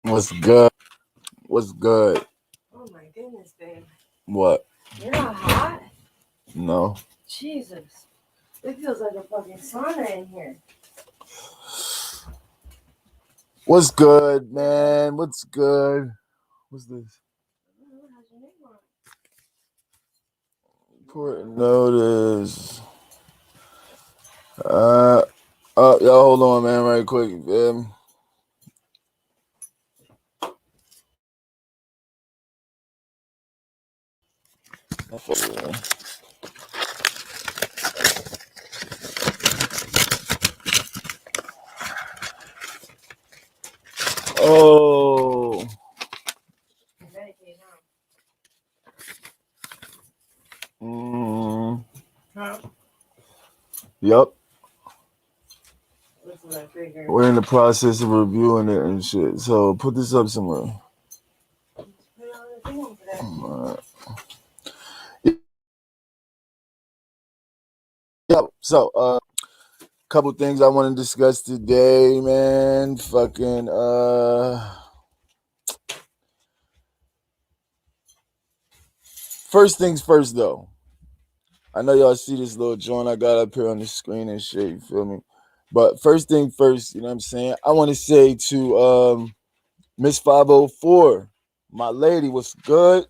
What's good? What's good? Oh my goodness, babe. What? You're not hot? No. Jesus. It feels like a fucking sauna in here. What's good, man? What's good? What's this? Oh, how's your name on? Important notice. Uh y'all hold on, man, right quick. Oh. You're Medicaid, huh? Huh? Yep. That's what I figured. We're in the process of reviewing it and shit. So put this up somewhere. Just put it on the thing over there. Yep. So couple things I want to discuss today, man. Fucking first things first though. I know y'all see this little joint I got up here on the screen and shit, you feel me? But first thing first, you know what I'm saying? I want to say to Miss 504, my lady, what's good?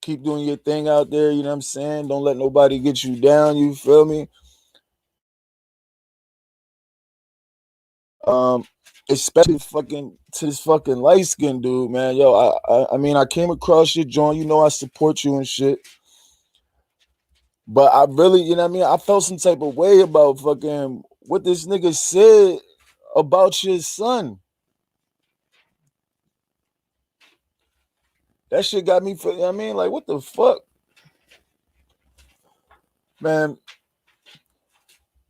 Keep doing your thing out there, you know what I'm saying? Don't let nobody get you down, you feel me? Especially fucking to this fucking light skinned dude, man. Yo, I mean, I came across your joint, you know I support you and shit. But I really, you know what I mean? I felt some type of way about fucking what this nigga said about your son. That shit got me, you know what I mean? Like, what the fuck? Man,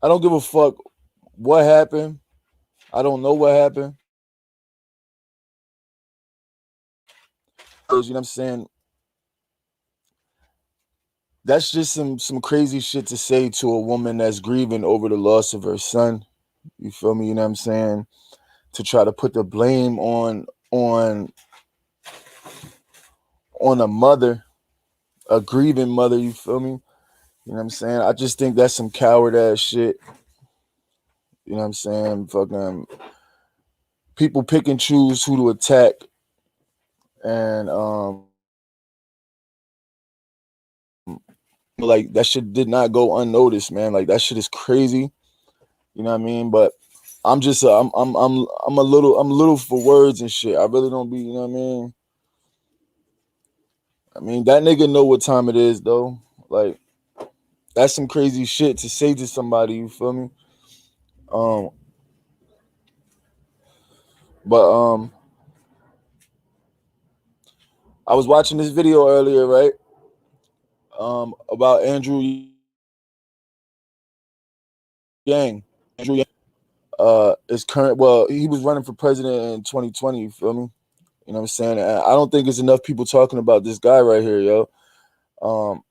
I don't give a fuck what happened. I don't know what happened. You know what I'm saying? That's just some crazy shit to say to a woman that's grieving over the loss of her son. You feel me? You know what I'm saying? To try to put the blame on a mother, a grieving mother, you feel me? You know what I'm saying? I just think that's some coward ass shit. You know what I'm saying? Fucking people pick and choose who to attack. And like that shit did not go unnoticed, man. Like that shit is crazy. You know what I mean? But I'm just I'm a little for words and shit. I really don't be, you know what I mean? I mean that nigga know what time it is though. Like that's some crazy shit to say to somebody, you feel me? Um but I was watching this video earlier, right? About Andrew Yang. Andrew Yang is current well, he was running for president in 2020, you feel me? You know what I'm saying? And I don't think there's enough people talking about this guy right here, yo. Um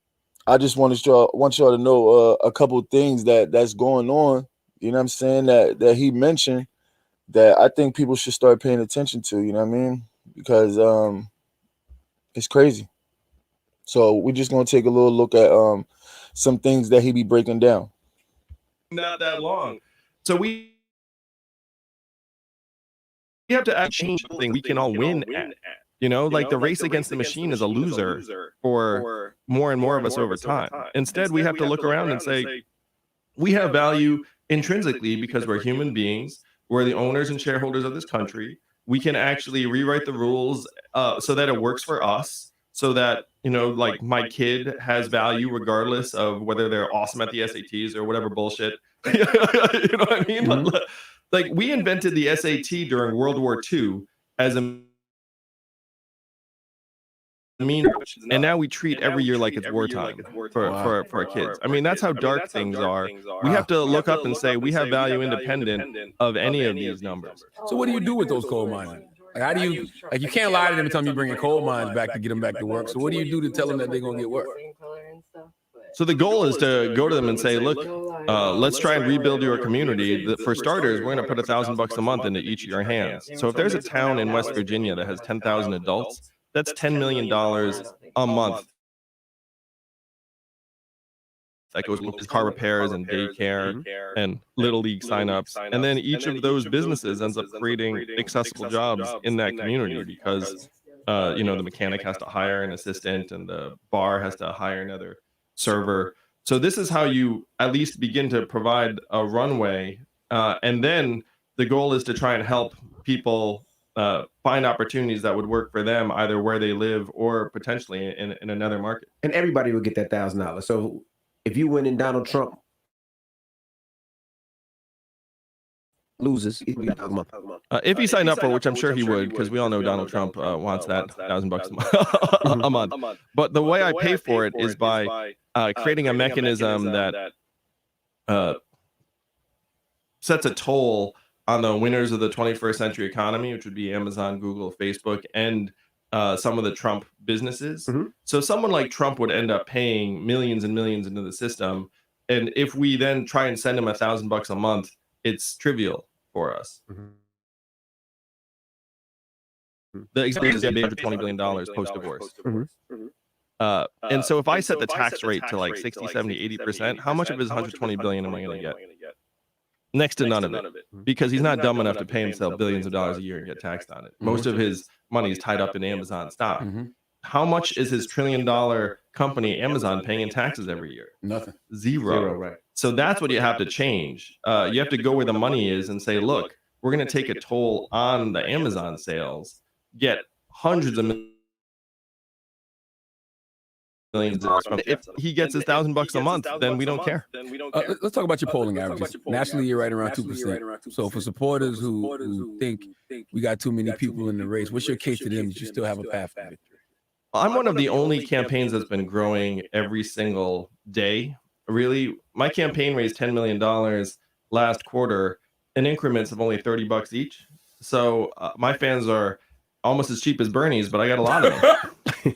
I just want y'all to know a couple of things that's going on, you know what I'm saying, that he mentioned that I think people should start paying attention to, you know what I mean? Because it's crazy. So we're just gonna take a little look at some things that he be breaking down. Not that long. So we have to actually change the thing we can all win at. You know, like the race against the machine is a loser for more and more of us over time. Instead, we have to look around and say, we have value intrinsically because we're human beings. We're the owners and shareholders of this country. We can actually rewrite the rules so that it works for us. So that, you know, like my kid has value regardless of whether they're awesome at the SATs or whatever bullshit. You know what I mean? Mhm. Like we invented the SAT during World War II as a mean, and now we treat every year like it's wartime for our kids. I mean, that's how dark things are. We have to look up and say we have value independent of any of these numbers. So what do you do with those coal miners? Like, how do you, like, you can't lie to them and tell them you're bringing coal mines back to get them back to work. So what do you do to tell them that they're going to get work? So the goal is to go to them and say, look, let's try and rebuild your community. For starters, we're going to put $1,000 a month into each of your hands. So if there's a town in West Virginia that has 10,000 adults, that's $10 million a month that goes into car repairs and daycare and little league signups. And then each of those businesses ends up creating accessible jobs in that community because, the mechanic has to hire an assistant and the bar has to hire another server. So this is how you at least begin to provide a runway. And then the goal is to try and help people find opportunities that would work for them, either where they live or potentially in another market. And everybody will get that $1,000. So if you win and Donald Trump loses, he got $1,000 a month. If he signed up for, which I'm sure he would, because we all know Donald Trump wants that $1,000 a month. But the way I pay for it is by creating a mechanism that sets a toll on the winners of the 21st century economy, which would be Amazon, Google, Facebook, and some of the Trump businesses. So someone like Trump would end up paying millions and millions into the system. And if we then try and send him $1,000 a month, it's trivial for us. The example is $120 billion post-divorce. And so if I set the tax rate to like 60, 70, 80%, how much of his $120 billion am I going to get? Next to none of it, because he's not dumb enough to pay himself billions of dollars a year and get taxed on it. Most of his money is tied up in Amazon stock. How much is his $1 trillion company Amazon paying in taxes every year? Nothing. Zero. Right. So that's what you have to change. You have to go where the money is and say, look, we're going to take a toll on the Amazon sales, get hundreds of millions of dollars from it. If he gets his $1,000 a month, then we don't care. Let's talk about your polling averages. Nationally, you're right around 2%. So for supporters who think we got too many people in the race, what's your case to them that you still have a path for victory? I'm one of the only campaigns that's been growing every single day. Really, my campaign raised $10 million last quarter in increments of only $30 each. So my fans are almost as cheap as Bernie's, but I got a lot of them.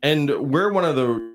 And we're one of the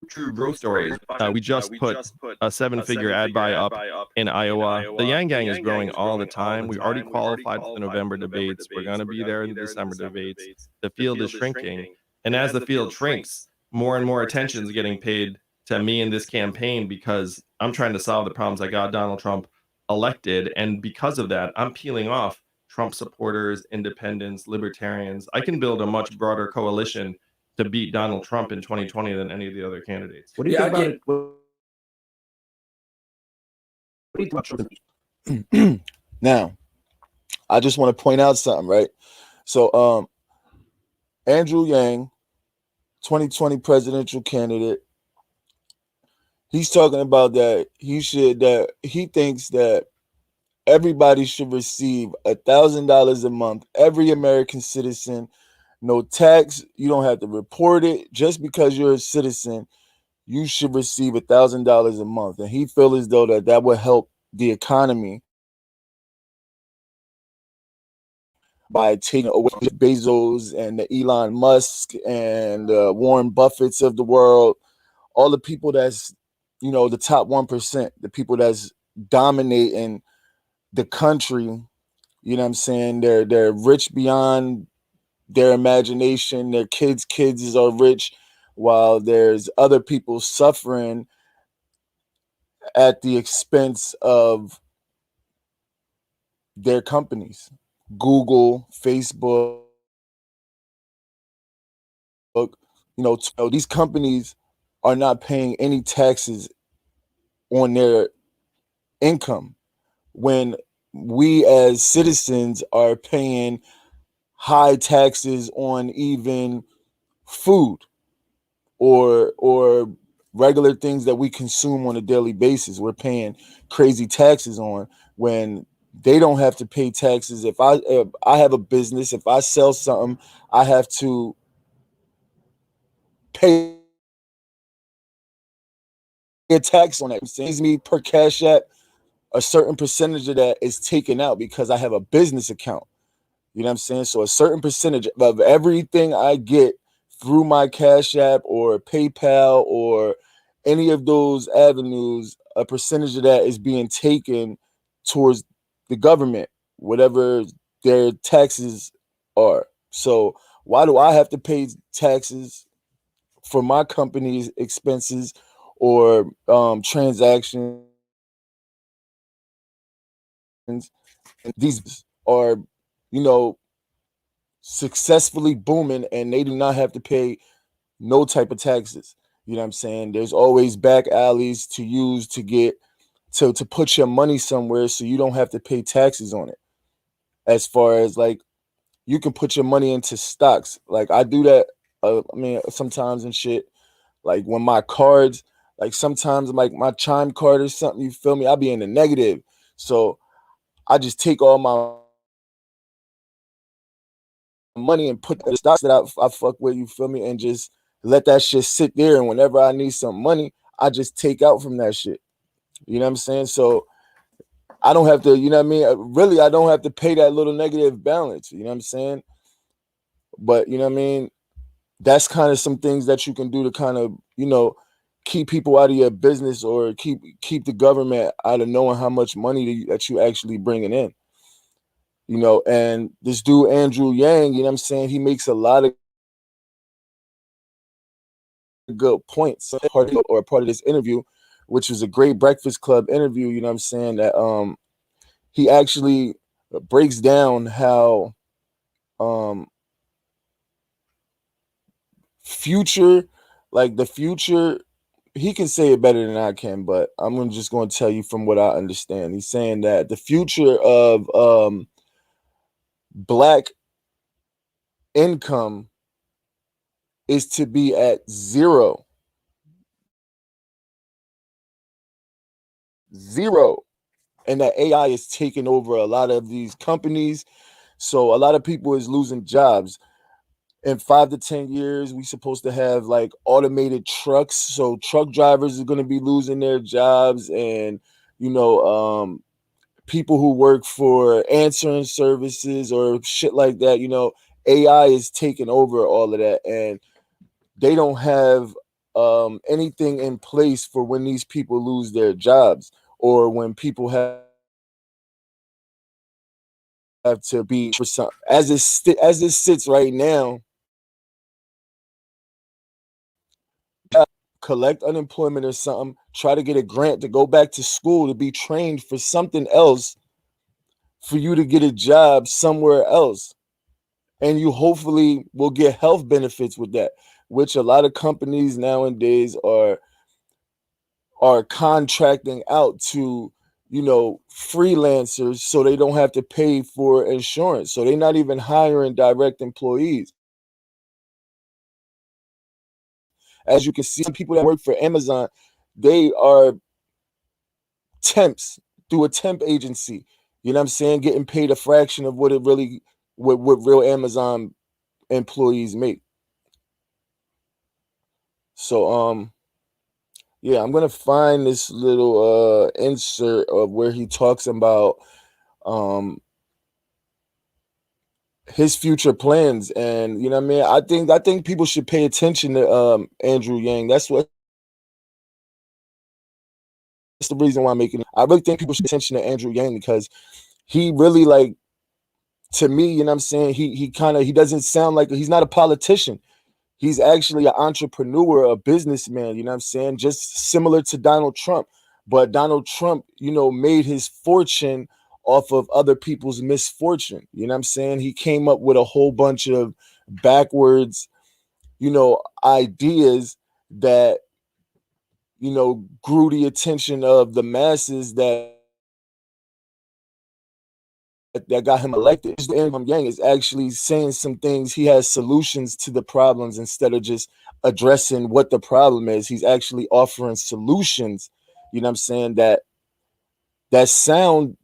true growth stories. We just put a 7-figure ad buy up in Iowa. The Yang Gang is growing all the time. We already qualified for the November debates. We're going to be there in the December debates. The field is shrinking. And as the field shrinks, more and more attention is getting paid to me in this campaign because I'm trying to solve the problems I got Donald Trump elected. And because of that, I'm peeling off Trump supporters, independents, libertarians. I can build a much broader coalition to beat Donald Trump in 2020 than any of the other candidates. What do you think about it? What do you think about Trump? Now, I just want to point out something, right? So, Andrew Yang, 2020 presidential candidate, he's talking about that he thinks that everybody should receive $1,000 a month, every American citizen, no tax. You don't have to report it. Just because you're a citizen, you should receive $1,000 a month. And he feels as though that would help the economy by taking away Bezos and the Elon Musk and Warren Buffetts of the world, all the people that's, the top 1%, the people that's dominating the country. You know what I'm saying? They're rich beyond their imagination. Their kids are rich, while there's other people suffering at the expense of their companies. Google, Facebook, these companies are not paying any taxes on their income, when we as citizens are paying high taxes on even food or regular things that we consume on a daily basis. We're paying crazy taxes on when they don't have to pay taxes. If I have a business, if I sell something, I have to pay a tax on that. It saves me per Cash App. A certain percentage of that is taken out because I have a business account. You know what I'm saying? So a certain percentage of everything I get through my Cash App or PayPal or any of those avenues, a percentage of that is being taken towards the government, whatever their taxes are. So why do I have to pay taxes for my company's expenses or transactions? And these are, you know, successfully booming and they do not have to pay no type of taxes. You know what I'm saying? There's always back alleys to use to get to put your money somewhere so you don't have to pay taxes on it. As far as like you can put your money into stocks. Like I do that I mean sometimes and shit. Like when my cards, like sometimes like my chime card or something, you feel me? I'll be in the negative. So I just take all my money and put the stocks that I fuck with, you feel me, and just let that shit sit there. And whenever I need some money, I just take out from that shit. You know what I'm saying? So I don't have to, you know what I mean? Really, I don't have to pay that little negative balance. You know what I'm saying? But you know what I mean? That's kind of some things that you can do to kind of, you know, keep people out of your business or keep the government out of knowing how much money that you actually bringing in. You know, and this dude Andrew Yang, you know what I'm saying? He makes a lot of good points or part of this interview, which was a great Breakfast Club interview, you know what I'm saying, that he actually breaks down how um future like the future, he can say it better than I can, but just going to tell you from what I understand. He's saying that the future of black income is to be at zero, and that AI is taking over a lot of these companies. So a lot of people is losing jobs. In 5 to 10 years, we supposed to have like automated trucks. So truck drivers are going to be losing their jobs, and you know, people who work for answering services or shit like that. You know, AI is taking over all of that, and they don't have anything in place for when these people lose their jobs or when people have to be for some as it sits right now. Collect unemployment or something, try to get a grant to go back to school to be trained for something else for you to get a job somewhere else. And you hopefully will get health benefits with that, which a lot of companies nowadays are contracting out to, you know, freelancers so they don't have to pay for insurance. So they're not even hiring direct employees. As you can see, some people that work for Amazon, they are temps through a temp agency. You know what I'm saying? Getting paid a fraction of what real Amazon employees make. So yeah, I'm gonna find this little insert of where he talks about um his future plans, and you know what I mean. I think people should pay attention to Andrew Yang. That's the reason why I'm making it. I really think people should pay attention to Andrew Yang because he really like, to me, you know what I'm saying, he doesn't sound like, he's not a politician. He's actually an entrepreneur, a businessman, you know what I'm saying? Just similar to Donald Trump. But Donald Trump, you know, made his fortune off of other people's misfortune. You know what I'm saying? He came up with a whole bunch of backwards, you know, ideas that, you know, grew the attention of the masses that got him elected. Yang is actually saying some things. He has solutions to the problems instead of just addressing what the problem is. He's actually offering solutions, you know what I'm saying, that sound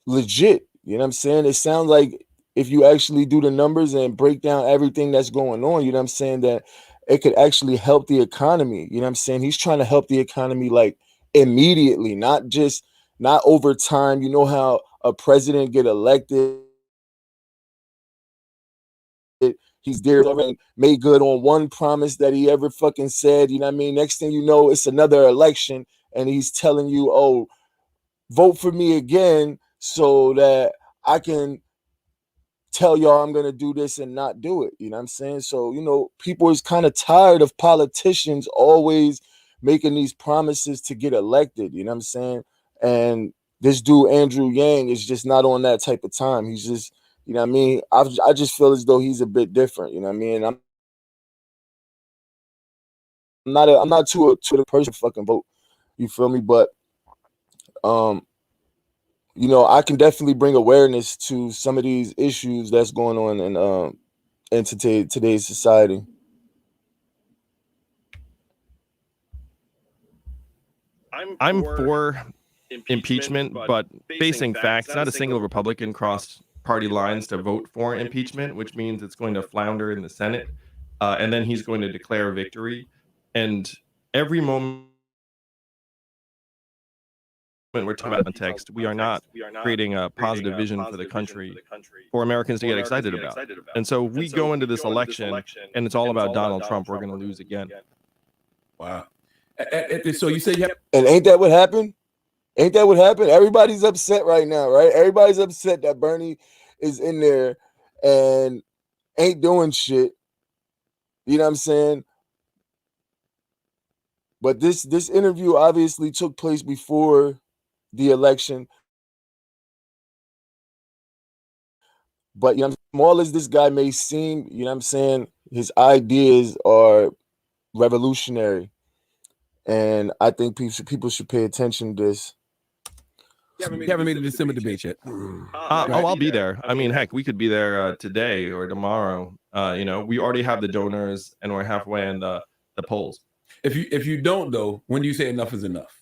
legit. You know what I'm saying? It sounds like if you actually do the numbers and break down everything that's going on, you know what I'm saying, that it could actually help the economy. You know what I'm saying? He's trying to help the economy like immediately, not over time. You know how a president get elected, he he's there already, made good on one promise that he ever fucking said. You know what I mean? Next thing you know, it's another election, and he's telling you, "Oh, vote for me again so that I can tell y'all I'm gonna do this and not do it." You know what I'm saying? So, people is kind of tired of politicians always making these promises to get elected. You know what I'm saying? And this dude Andrew Yang is just not on that type of time. He's just, you know what I mean? I just feel as though he's a bit different. You know what I mean? I'm not to the person fucking vote. You feel me? But I can definitely bring awareness to some of these issues that's going on in today's society. I'm for impeachment, but facing facts, not a single Republican crossed party lines to vote for impeachment, which means it's going to flounder in the Senate, and then he's going to declare victory. And every moment we're talking about context, we are not creating a positive vision for the country for Americans to get excited about. And so if we go into this election and it's all about Donald Trump, we're going to lose again. Wow. So you say you have, And ain't that what happened? Ain't that what happened? Everybody's upset right now, right? Everybody's upset that Bernie is in there and ain't doing shit. You know what I'm saying? But this interview obviously took place before the election. But small as this guy may seem, you know what I'm saying, his ideas are revolutionary. And I think people should pay attention to this. you haven't made the December debate yet. I'll be there. I mean, heck, we could be there today or tomorrow. We already have the donors and we're halfway in the polls. If you don't though, when do you say enough is enough?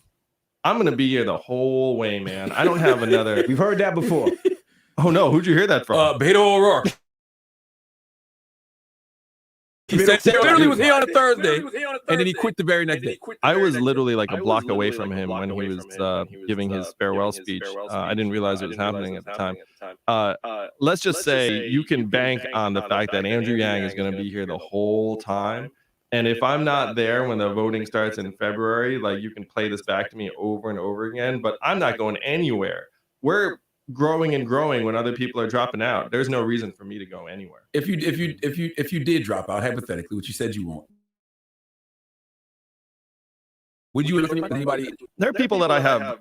I'm gonna be here the whole way, man. I don't have another. We've heard that before. Oh no, who'd you hear that from? Beto O'Rourke. He said literally was here on a Thursday, and then he quit the very next day. I was literally like a block away from him when he was giving his farewell speech. I didn't realize it was happening at the time. Let's just say you can bank on the fact that Andrew Yang is going to be here the whole time. And if I'm not there when the voting starts in February, like you can play this back to me over and over again, but I'm not going anywhere. We're growing and growing when other people are dropping out. There's no reason for me to go anywhere. If you did drop out, hypothetically, which you said you won't, would you listen to anybody? There are people that I have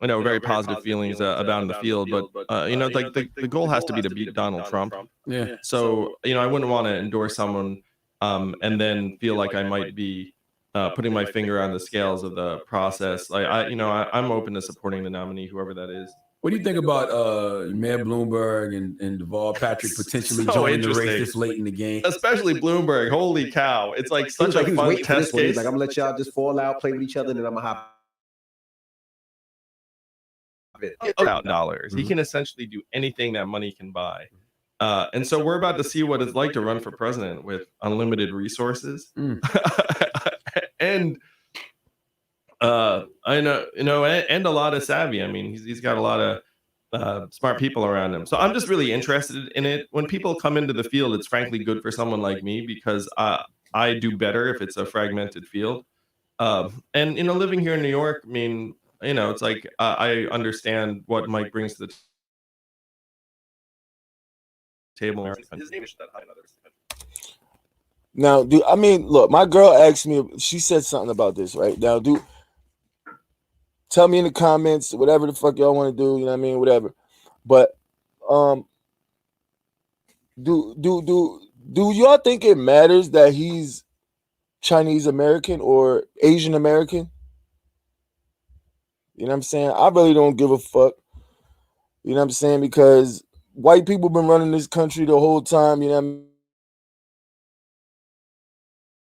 very positive feelings about in the field, but like the goal has to be to beat Donald Trump. Yeah. So I wouldn't want to endorse someone and then feel like I might be putting my finger on the scales of the process. Like I'm open to supporting the nominee, whoever that is. What do you think about Mayor Bloomberg and Deval Patrick potentially joining the race this late in the game? Especially Bloomberg. Holy cow. It's like such a fun test case. He's like, I'm going to let y'all just fall out, play with each other, and then I'm going to hop about dollars. He can essentially do anything that money can buy. And so we're about to see what it's like to run for president with unlimited resources. And I know, and a lot of savvy. I mean, he's got a lot of smart people around him. So I'm just really interested in it. When people come into the field, it's frankly good for someone like me because I do better if it's a fragmented field. And living here in New York, I mean, it's like I understand what Mike brings to the table. His name is that high in others. Now, look, my girl asked me, she said something about this, right? Now, tell me in the comments, whatever the fuck y'all want to do, you know what I mean? Whatever. But do y'all think it matters that he's Chinese American or Asian American? You know what I'm saying? I really don't give a fuck. You know what I'm saying? Because white people been running this country the whole time, you know what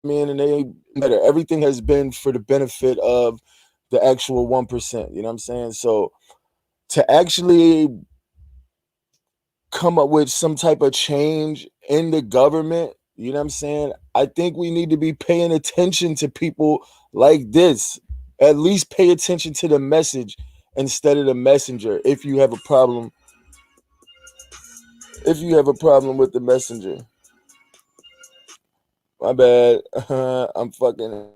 I mean? And they matter. Everything has been for the benefit of the actual 1%. You know what I'm saying? So to actually come up with some type of change in the government, you know what I'm saying? I think we need to be paying attention to people like this. At least pay attention to the message instead of the messenger if you have a problem. If you have a problem with the messenger. My bad. I'm fucking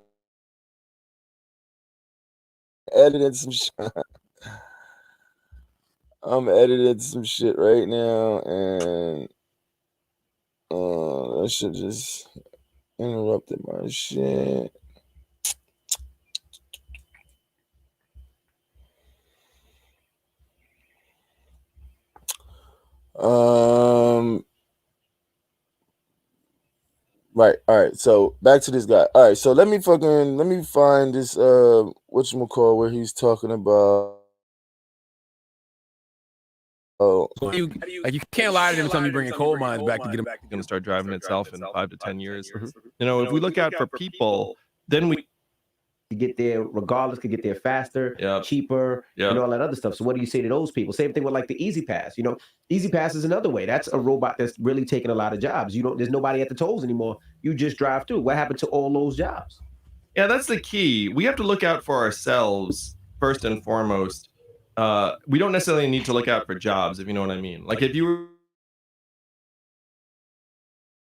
editing some shit. I'm editing some shit right now, and that shit just interrupted my shit. Um. Right. All right. So back to this guy. All right. So let me find this whatchamacall where he's talking about. So you can't lie to them and tell me bringing coal mines back to get them. Going to start driving itself in 5 to 10 years. Mhm. You know, if we look out for people, then we To get there regardless, could get there faster, yeah cheaper, yeah and all that other stuff. So what do you say to those people? Same thing with like the Easy Pass. Easy Pass is another way. That's a robot that's really taking a lot of jobs. There's nobody at the tolls anymore. You just drive through. What happened to all those jobs? yeah. That's the key. We have to look out for ourselves first and foremost. We don't necessarily need to look out for jobs, if you know what I mean. Like if you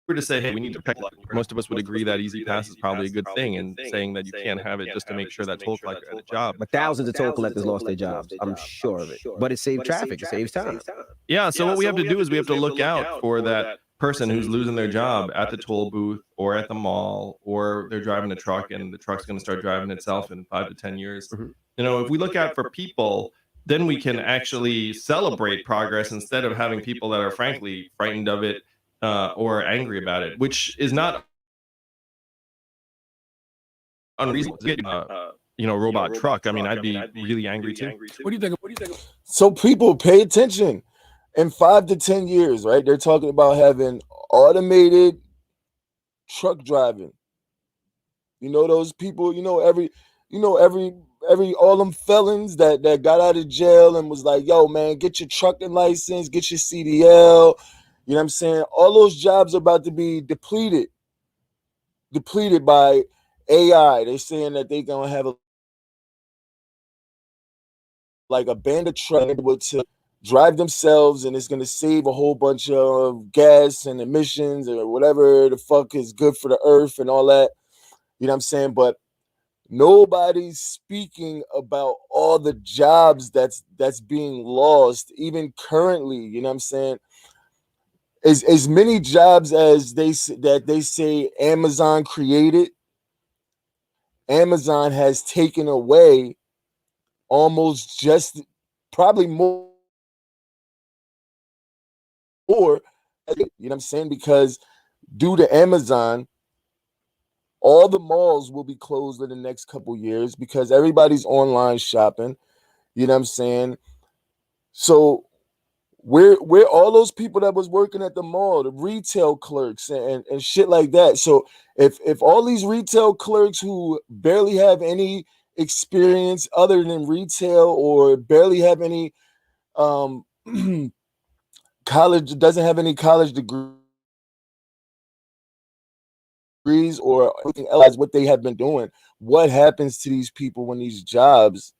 were to say, hey, we need to pick, most of us would agree that Easy Pass is probably a good thing, and saying that you can't have it just to make sure that toll collector had a job. But thousands of toll collectors lost their jobs. I'm sure of it. But it saved traffic. It saves time. Yeah, so what we have to do is we have to look out for that person who's losing their job at the toll booth or at the mall, or they're driving a truck and the truck's going to start driving itself in 5 to 10 years. Mhm. You know, if we look out for people, then we can actually celebrate progress instead of having people that are frankly frightened of it or angry about it, which is not unreasonable. Robot truck. I mean, I'd be really angry too. What do you think? So people pay attention. In 5 to 10 years, right? They're talking about having automated truck driving. You know those people. Every all them felons that got out of jail and was like, "Yo, man, get your trucking license, get your CDL." You know what I'm saying? All those jobs are about to be depleted by AI. They're saying that they're gonna have like a band of trucks able to drive themselves, and it's going to save a whole bunch of gas and emissions or whatever the fuck is good for the earth and all that. You know what I'm saying? But nobody's speaking about all the jobs that's being lost even currently. You know what I'm saying? As many jobs as they say Amazon created, Amazon has taken away almost just probably more. You know what I'm saying? Because due to Amazon, all the malls will be closed in the next couple years because everybody's online shopping. You know what I'm saying? So where all those people that was working at the mall, the retail clerks and shit like that. So if all these retail clerks who barely have any experience other than retail or barely have any um college doesn't have any college degrees or anything else what they have been doing, what happens to these people when these jobs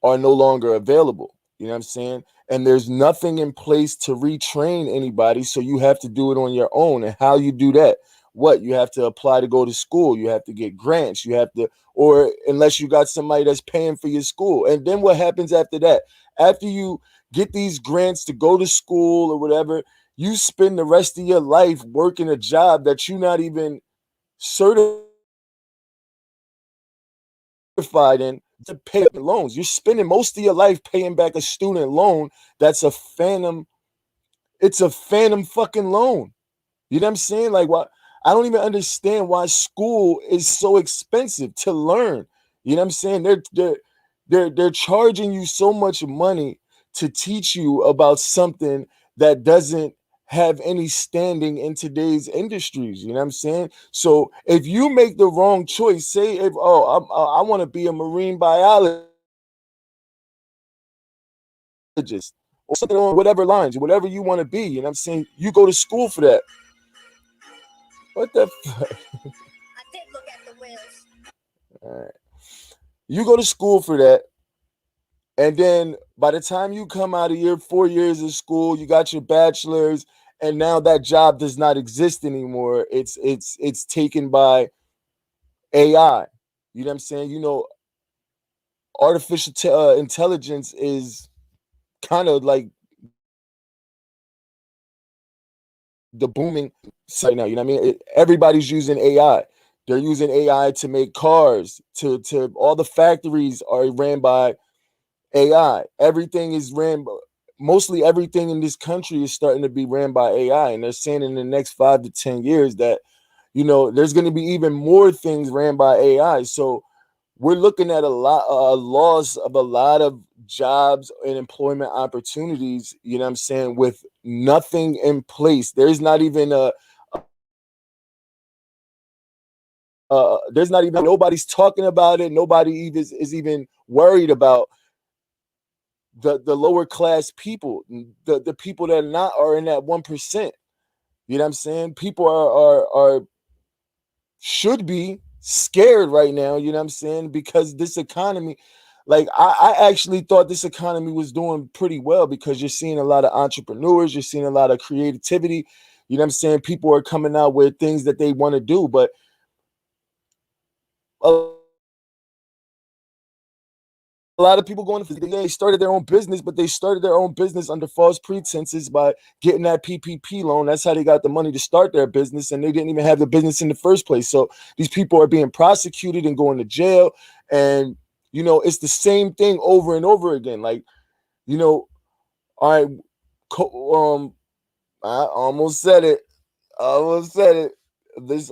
are no longer available? You know what I'm saying? And there's nothing in place to retrain anybody, so you have to do it on your own. And how you do that? What, you have to apply to go to school, you have to get grants, you have to, or unless you got somebody that's paying for your school. And then what happens after that? After you get these grants to go to school or whatever, you spend the rest of your life working a job that you're not even certified in to pay loans. You're spending most of your life paying back a student loan that's a phantom. It's a phantom fucking loan. You know what I'm saying? Like, what? I don't even understand why school is so expensive to learn. You know what I'm saying? They're charging you so much money to teach you about something that doesn't have any standing in today's industries. You know what I'm saying? So if you make the wrong choice, say if I want to be a marine biologist or something on whatever lines, whatever you want to be. You know what I'm saying? You go to school for that. What the fuck? All right. You go to school for that. And then by the time you come out of your 4 years of school, you got your bachelor's, and now that job does not exist anymore. It's taken by AI. You know what I'm saying? Artificial intelligence is kind of like the booming right now. You know what I mean? Everybody's using AI. They're using AI to make cars. To all the factories are ran by AI. Everything is ran. Mostly everything in this country is starting to be ran by AI, and they're saying in the next 5 to 10 years that there's going to be even more things ran by AI. So we're looking at a loss of a lot of jobs and employment opportunities, you know what I'm saying, with nothing in place. There's not even nobody's talking about it. Nobody even is even worried about the lower class people, the people that are in that 1%. You know what I'm saying? People are should be scared right now, you know what I'm saying? Because this economy, like I actually thought this economy was doing pretty well, because you're seeing a lot of entrepreneurs, you're seeing a lot of creativity, you know what I'm saying? People are coming out with things that they want to do, but a lot of people they started their own business, but they started their own business under false pretenses by getting that PPP loan. That's how they got the money to start their business, and they didn't even have the business in the first place. So these people are being prosecuted and going to jail, and it's the same thing over and over again. Like, all right, I almost said it. I almost said it. This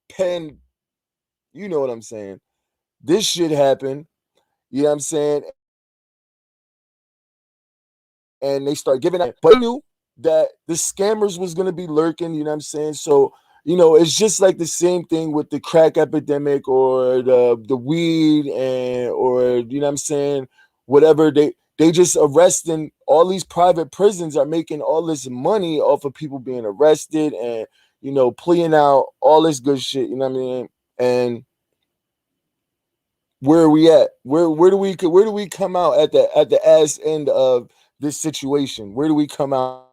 pen, you know what I'm saying? This shit happened. You know what I'm saying? And they start giving out. But they knew that the scammers was going to be lurking, you know what I'm saying? So, it's just like the same thing with the crack epidemic or the weed, and or you know what I'm saying, whatever. They just arresting. All these private prisons are making all this money off of people being arrested, and pleading out all this good shit, you know what I mean? And where are we at? Where do we come out at the ass end of this situation? Where do we come out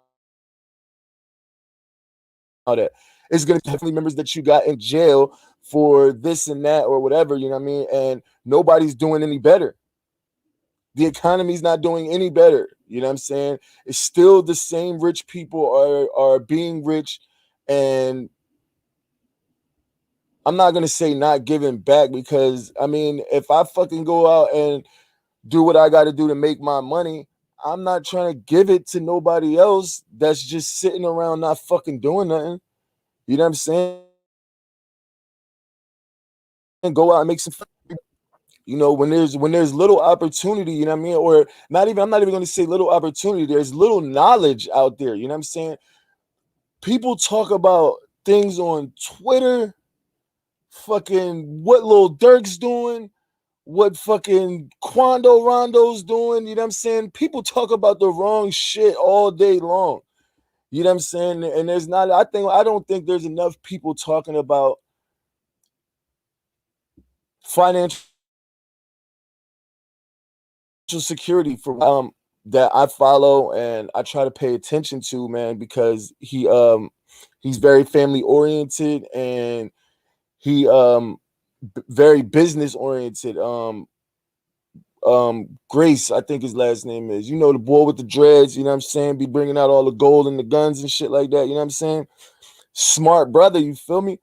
at? It's going to be family members that you got in jail for this and that or whatever, you know what I mean? And nobody's doing any better. The economy's not doing any better. You know what I'm saying? It's still the same rich people are being rich, and I'm not gonna say not giving back, because I mean, if I fucking go out and do what I got to do to make my money, I'm not trying to give it to nobody else that's just sitting around not fucking doing nothing. You know what I'm saying? And go out and make some. When there's little opportunity, you know what I mean, or not even. I'm not even going to say little opportunity. There's little knowledge out there. You know what I'm saying? People talk about things on Twitter. Fucking what Lil Durk's doing, what fucking Quando Rondo's doing, you know what I'm saying? People talk about the wrong shit all day long. You know what I'm saying? And I don't think there's enough people talking about financial security for that I follow and I try to pay attention to, man, because he's very family oriented, and he very business oriented. Grace, I think his last name is. The boy with the dreads, you know what I'm saying? Be bringing out all the gold and the guns and shit like that, you know what I'm saying? Smart brother, you feel me?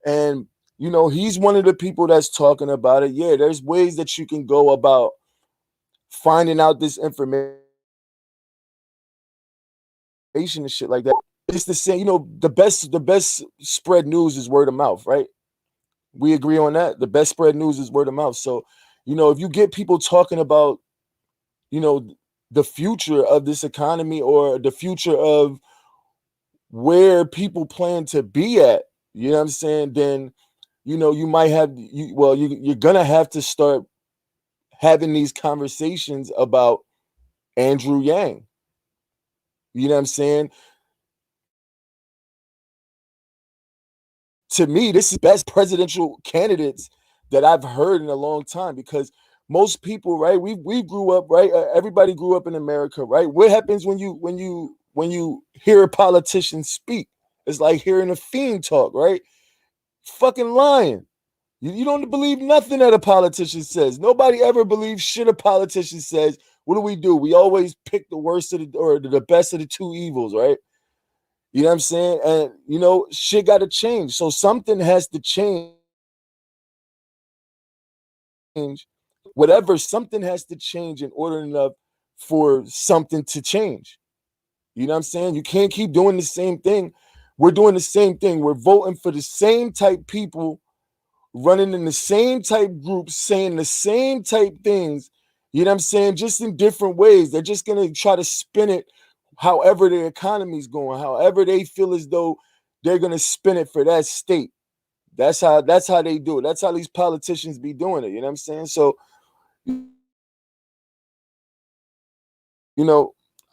And he's one of the people that's talking about it. Yeah, there's ways that you can go about finding out this information and shit like that. It's the same, the best spread news is word of mouth, right? We agree on that. The best spread news is word of mouth. So, if you get people talking about you know the future of this economy, or the future of where people plan to be at, you know what I'm saying, then you might have you're gonna have to start having these conversations about Andrew Yang. You know what I'm saying? To me, this is best presidential candidates that I've heard in a long time, because most people, right, we grew up, right, everybody grew up in America, right? What happens when you when you hear a politician speak. It's like hearing a fiend talk, right? Fucking lying. You don't believe nothing that a politician says. Nobody ever believes shit a politician says. What do? We always pick the worst of the best of the two evils, right? You know what I'm saying? And shit got to change. So something has to change. Whatever, something has to change in order enough for something to change. You know what I'm saying? You can't keep doing the same thing. We're doing the same thing. We're voting for the same type people, running in the same type groups, saying the same type things. You know what I'm saying? Just in different ways. They're just going to try to spin it however the economy's going, however they feel as though they're going to spin it for that state. That's how they do it. That's how these politicians be doing it. You know what I'm saying? So, I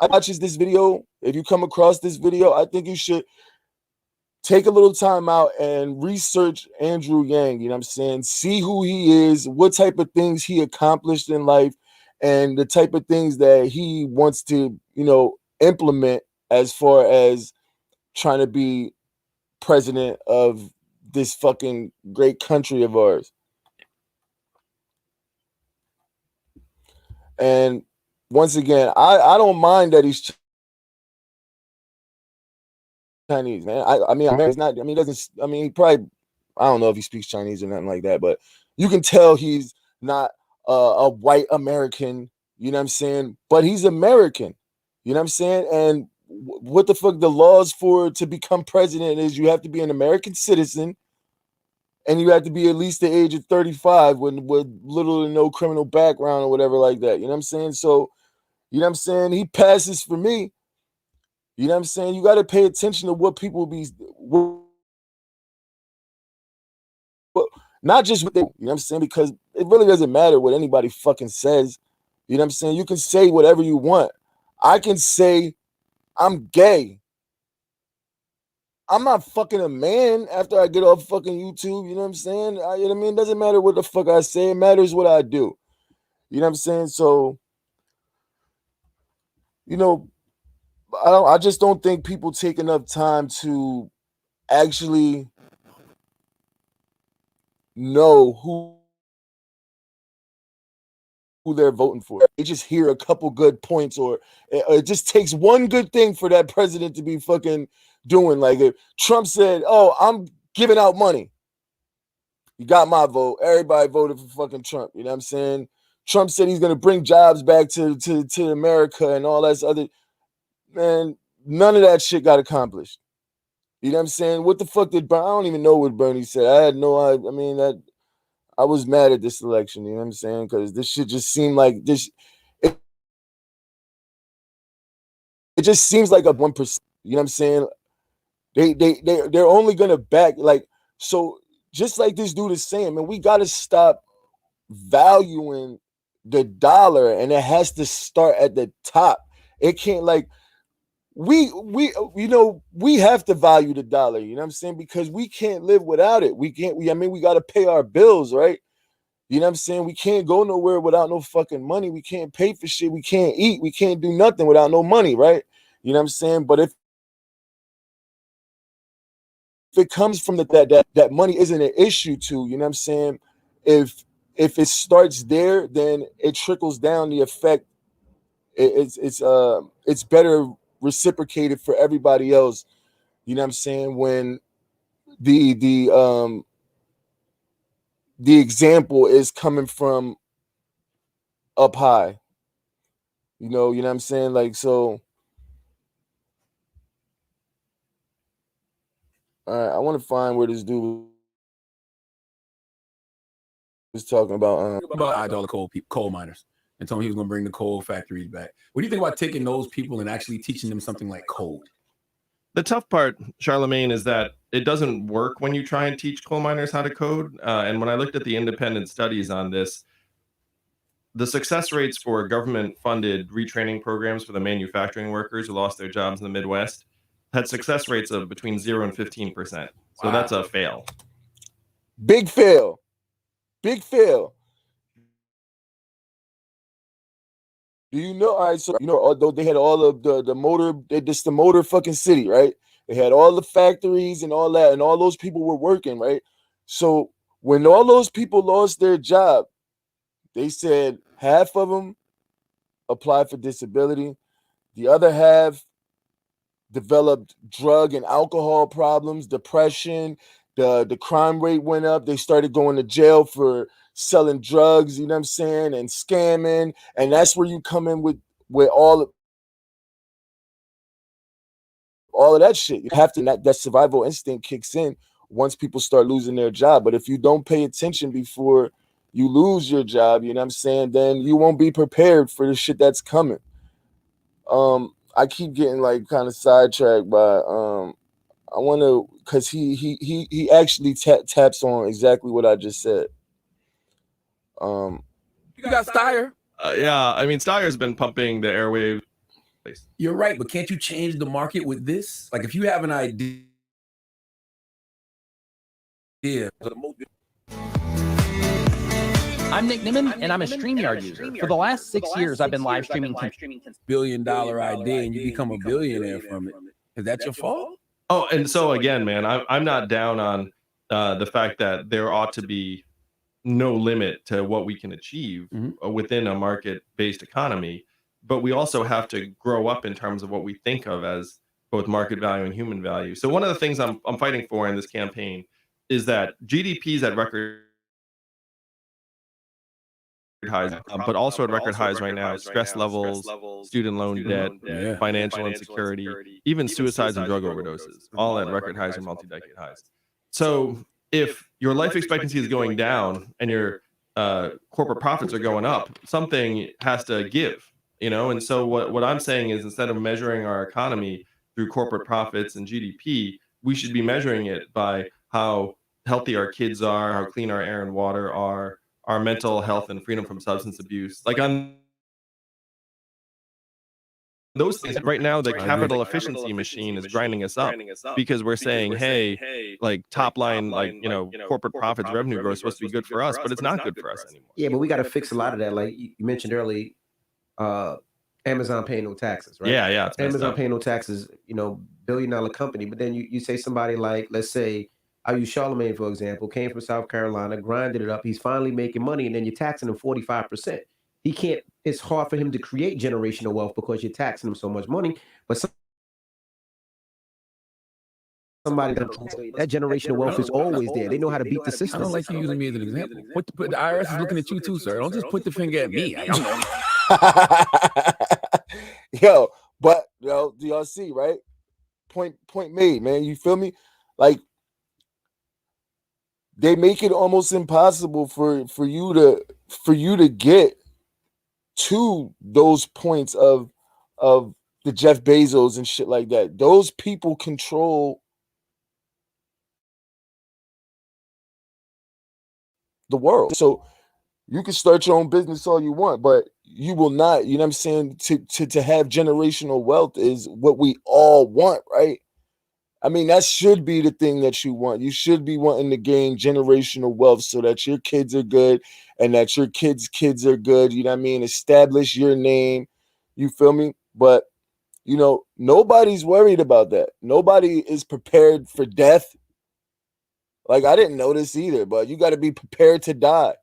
watches this video. If you come across this video, I think you should take a little time out and research Andrew Yang. You know what I'm saying? See who he is, what type of things he accomplished in life, and the type of things that he wants to, implement as far as trying to be president of this fucking great country of ours. And once again, I don't mind that he's Chinese, man. I mean, it's not. I mean, he doesn't. I mean, he probably. I don't know if he speaks Chinese or nothing like that, but you can tell he's not a white American. You know what I'm saying? But he's American. You know what I'm saying? And what the fuck? The laws for to become president is you have to be an American citizen, and you have to be at least the age of 35 with little to no criminal background or whatever like that. You know what I'm saying? So, you know what I'm saying? He passes for me. You know what I'm saying? You got to pay attention to what people be, not just what they, you know what I'm saying? Because it really doesn't matter what anybody fucking says. You know what I'm saying? You can say whatever you want. I can say I'm gay. I'm not fucking a man after I get off fucking YouTube. You know what I'm saying? You know what I mean? It doesn't matter what the fuck I say. It matters what I do. You know what I'm saying? So, I just don't think people take enough time to actually know who they're voting for. They just hear a couple good points, or it just takes one good thing for that president to be fucking doing. Like if Trump said, "Oh, I'm giving out money," you got my vote. Everybody voted for fucking Trump. You know what I'm saying? Trump said he's gonna bring jobs back to America and all that other. Man, none of that shit got accomplished. You know what I'm saying? What the fuck did Bernie? I don't even know what Bernie said. I had no idea. I mean, that I was mad at this election. You know what I'm saying? Because this shit just seemed like this. It, it just seems like a 1%. You know what I'm saying? They're only gonna back like so. Just like this dude is saying, man, we gotta stop valuing the dollar, and it has to start at the top. It can't like we have to value the dollar. You know what I'm saying? Because we can't live without it. We can't. I mean, we got to pay our bills, right? You know what I'm saying? We can't go nowhere without no fucking money. We can't pay for shit. We can't eat. We can't do nothing without no money, right? You know what I'm saying? But if it comes from that money isn't an issue to, you know what I'm saying? If it starts there, then it trickles down the effect. It's better reciprocated for everybody else. You know what I'm saying? When the the um the example is coming from up high. You know what I'm saying? Like so. All right, I want to find where this dude was talking about. About $1 coal miners and told him he was going to bring the coal factories back. What do you think about taking those people and actually teaching them something like code? The tough part, Charlemagne, is that it doesn't work when you try and teach coal miners how to code. And when I looked at the independent studies on this, the success rates for government-funded retraining programs for the manufacturing workers who lost their jobs in the Midwest had success rates of between 0 and 15%. So that's a fail. Big fail. Big fail. Do you know? All right, so although they had all of the motor, just the motor fucking city, right? They had all the factories and all that, and all those people were working, right? So when all those people lost their job, they said half of them applied for disability, the other half developed drug and alcohol problems, depression. The crime rate went up. They started going to jail for selling drugs, you know what I'm saying, and scamming. And that's where you come in with all of that shit. You have to that survival instinct kicks in once people start losing their job. But if you don't pay attention before you lose your job, you know what I'm saying, then you won't be prepared for the shit that's coming. I keep getting like kind of sidetracked by I want to because he actually taps on exactly what I just said. You got Steyer. Yeah, I mean, Steyer's been pumping the airwaves. You're right, but can't you change the market with this? Like, if you have an idea. I'm Nick Nimmin, and I'm a StreamYard user. For the last 6 years, I've been live streaming $billion idea, and you become a billionaire from it. Is that your fault? Oh, and so again, man, I'm not down on the fact that there ought to be no limit to what we can achieve within a market-based economy, but we also have to grow up in terms of what we think of as both market value and human value. So one of the things I'm fighting for in this campaign is that GDP's at record highs, but also at record highs right now. Stress levels, student loan debt, financial insecurity, even suicides and drug overdoses, all at record highs or multi-decade highs. So if your life expectancy is going down and your corporate profits are going up, something has to give, you know? And so what I'm saying is, instead of measuring our economy through corporate profits and GDP, we should be measuring it by how healthy our kids are, how clean our air and water are, our mental health and freedom from substance abuse. Like, on those things right now, the capital efficiency machine is grinding us up because we're saying, hey, like, top line, like, you know, corporate profits, revenue growth is supposed to be good for us, but it's not good for us anymore. Yeah, but we got to fix a lot of that. Like you mentioned earlier, Amazon paying no taxes, right? Yeah. Amazon paying no taxes, you know, $1 billion company. But then you say somebody like, let's say, I use Charlemagne, for example, came from South Carolina, grinded it up. He's finally making money, and then you're taxing him 45%. He can't, it's hard for him to create generational wealth because you're taxing him so much money. But somebody that generational wealth is always there. They know how to beat the system. I don't like you using me as an example. The IRS is looking at you too, sir. Don't just put the finger at me. Yo, but do y'all see, right? Point made, man. You feel me? Like, they make it almost impossible for you to get to those points of the Jeff Bezos and shit like that. Those people control the world. So you can start your own business all you want, but you will not, you know what I'm saying? To have generational wealth is what we all want, right? I mean, that should be the thing that you want. You should be wanting to gain generational wealth so that your kids are good and that your kids' kids are good. You know what I mean? Establish your name. You feel me? But, you know, nobody's worried about that. Nobody is prepared for death. Like, I didn't know this either, but you got to be prepared to die.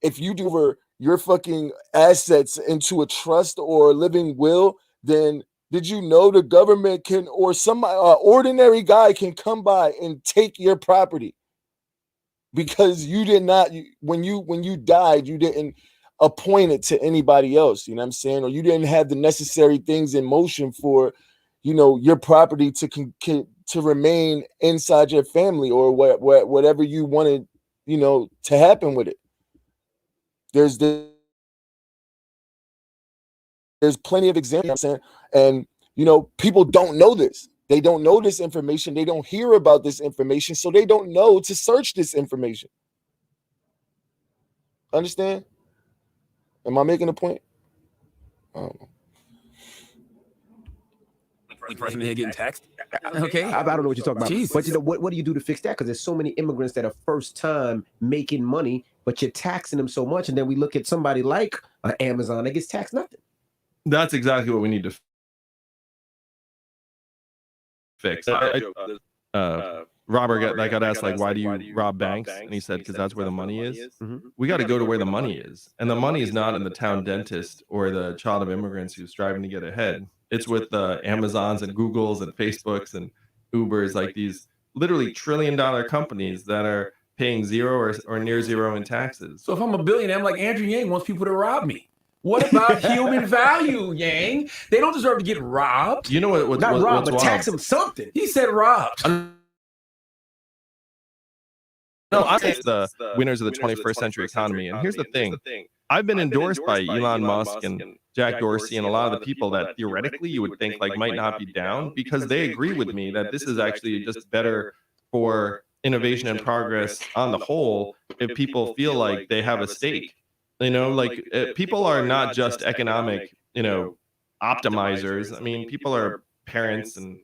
If you do your fucking assets into a trust or a living will, then did you know the government can, or some ordinary guy can come by and take your property because you did not, when you died, you didn't appoint it to anybody else, you know what I'm saying? Or you didn't have the necessary things in motion for, you know, your property to remain inside your family or whatever you wanted, you know, to happen with it. There's plenty of examples, and you know, people don't know this. They don't know this information. They don't hear about this information, so they don't know to search this information. Understand? Am I making a point? Person here getting taxed. Okay, I don't know what you're talking about. Jeez. But you know what do you do to fix that? Because there's so many immigrants that are first time making money but you're taxing them so much. And then we look at somebody like Amazon that gets taxed nothing. That's exactly what we need to fix. Robert got asked, like, why do you rob banks? And he said, because that's where the money is. We got to go to where the money is. And the money is not in the town dentist or the child of immigrants who's striving to get ahead. It's with the Amazons and Googles and Facebooks and Ubers, like these literally $1 trillion companies that are paying zero or near zero in taxes. So if I'm a billionaire, I'm like Andrew Yang wants people to rob me. What about human value, Yang? They don't deserve to get robbed. You know what's Not robbed, what's but wild? tax them something. He said robbed. No, I think the winners of the 21st century economy. And here's the thing. I've been endorsed by Elon Musk and Jack Dorsey and a lot of the people that theoretically you would think like might not be down, because they agree with me that this is actually just better for innovation and progress on the whole if people feel like they have a stake. You know, like people are not just economic, optimizers. I mean, people are parents and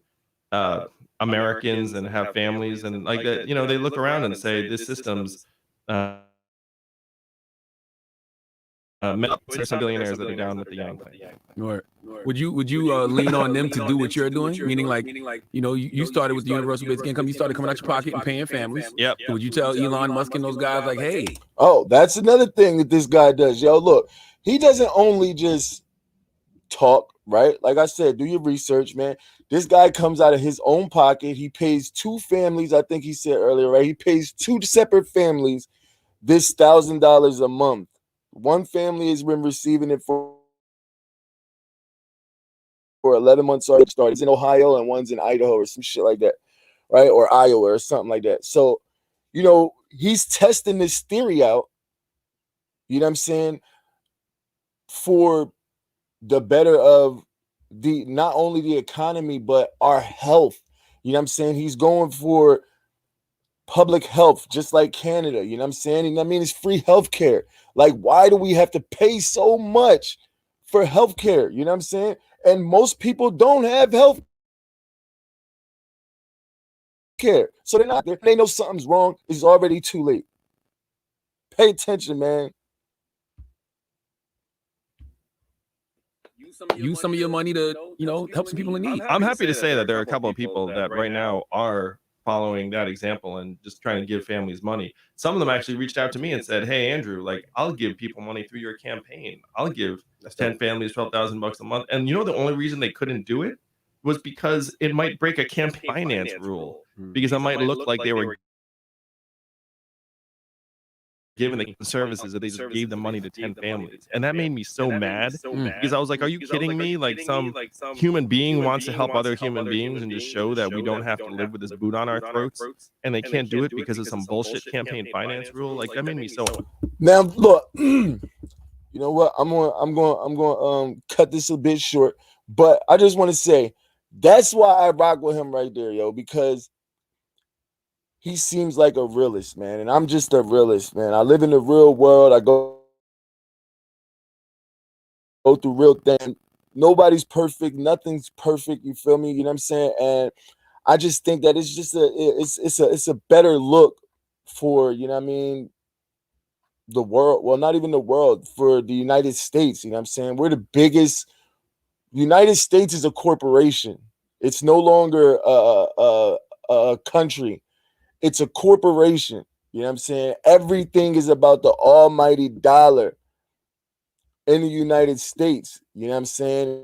Americans and have families and like that. They look around and say this system's there's some billionaires that are down with the Yang thing. Right. Would you lean on them to do what you're doing? Meaning, like, you started with the universal basic income. You started coming out your pocket and paying families. Yep. So would you tell Elon Musk and those guys, like, hey? Oh, that's another thing that this guy does. Yo, look, he doesn't only just talk, right? Like I said, do your research, man. This guy comes out of his own pocket. He pays 2 families, I think he said earlier, right? He pays 2 separate families this $1,000 a month. One family has been receiving it for 11 months already started. It's in Ohio and one's in Idaho or some shit like that, right? Or Iowa or something like that. So, he's testing this theory out, you know what I'm saying, for the better of not only the economy, but our health. You know what I'm saying? He's going for public health, just like Canada. You know what I'm saying? And I mean, it's free healthcare. Like, why do we have to pay so much for healthcare? You know what I'm saying? And most people don't have health care. So they're not there. They know something's wrong. It's already too late. Pay attention, man. Use some of your money to, help some people in need. I'm happy to say that there are a couple of people that right now are following that example and just trying to give families money. Some of them actually reached out to me and said, "Hey, Andrew, like, I'll give people money through your campaign. I'll give 10 families $12,000 a month." And the only reason they couldn't do it was because it might break a campaign finance rule, because it might look like they were giving the services that they just gave the money to 10 families. And that made me so mad, because I was like, are you kidding me? Like, some human being wants to help other human beings and just show that we don't have to live with this boot on our throats, and they can't do it because of some bullshit campaign finance rule. Like, that made me so. Now look, you know what? I'm going to cut this a bit short, but I just want to say that's why I rock with him right there, yo, because he seems like a realist, man, and I'm just a realist, man. I live in the real world. I go through real things. Nobody's perfect. Nothing's perfect. You feel me? You know what I'm saying? And I just think that it's just it's a better look for, you know what I mean, the world. Well, not even the world, for the United States. You know what I'm saying? We're the biggest. The United States is a corporation. It's no longer a country. It's a corporation. You know what I'm saying? Everything is about the almighty dollar in the United States. You know what I'm saying?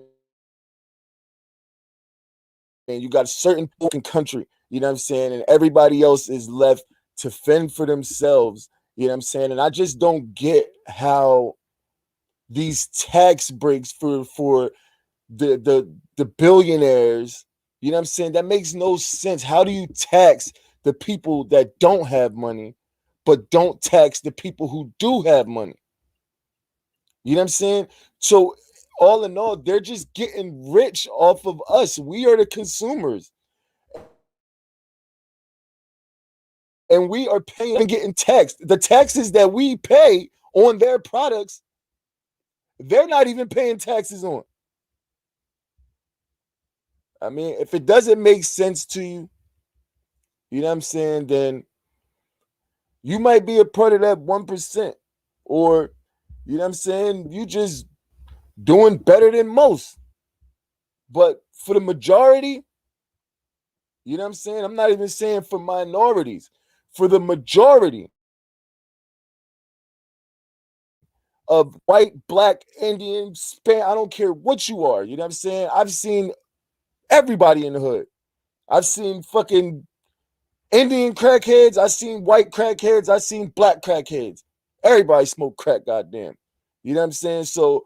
And you got a certain fucking country, you know what I'm saying? And everybody else is left to fend for themselves. You know what I'm saying? And I just don't get how these tax breaks for the billionaires, you know what I'm saying? That makes no sense. How do you tax the people that don't have money, but don't tax the people who do have money? You know what I'm saying? So all in all, they're just getting rich off of us. We are the consumers. And we are paying and getting taxed. The taxes that we pay on their products, they're not even paying taxes on. I mean, if it doesn't make sense to you, you know what I'm saying, then You might be a part of that 1%. Or, you know what I'm saying? You just doing better than most. But for the majority, you know what I'm saying? I'm not even saying for minorities. For the majority of white, black, Indian, I don't care what you are. You know what I'm saying? I've seen everybody in the hood. I've seen fucking Indian crackheads. I've seen white crackheads. I've seen black crackheads. Everybody smoke crack, goddamn. You know what I'm saying? So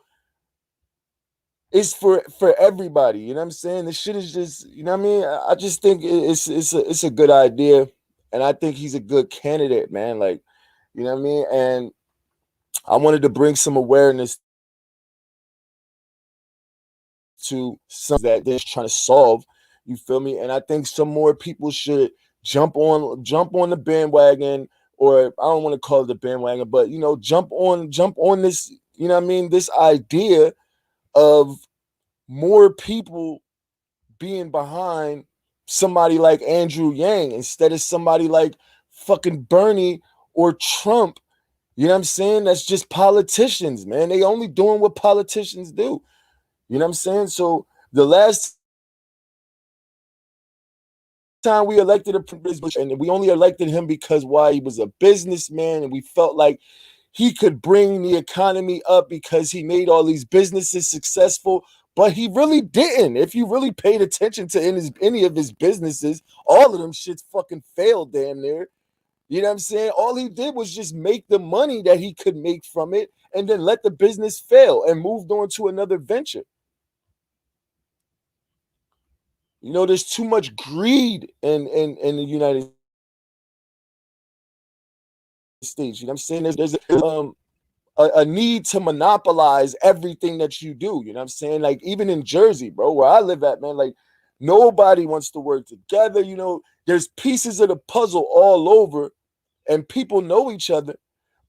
it's for everybody. You know what I'm saying? This shit is just, you know what I mean? I just think it's a good idea, and I think he's a good candidate, man. Like, you know what I mean? And I wanted to bring some awareness to some that they're trying to solve. You feel me? And I think some more people should jump on the bandwagon, or I don't want to call it the bandwagon, but you know, jump on this, you know what I mean, this idea of more people being behind somebody like Andrew Yang instead of somebody like fucking Bernie or Trump. You know what I'm saying? That's just politicians, man. They only doing what politicians do. You know what I'm saying? So the last time we elected a and we only elected him because why, he was a businessman, and we felt like he could bring the economy up because he made all these businesses successful, but he really didn't. If you really paid attention to any of his businesses, all of them shits fucking failed damn near. You know what I'm saying? All he did was just make the money that he could make from it and then let the business fail and moved on to another venture. You know, there's too much greed in the United States. You know what I'm saying? There's a need to monopolize everything that you do. You know what I'm saying? Like even in Jersey, bro, where I live at, man, like nobody wants to work together. You know, there's pieces of the puzzle all over, and people know each other,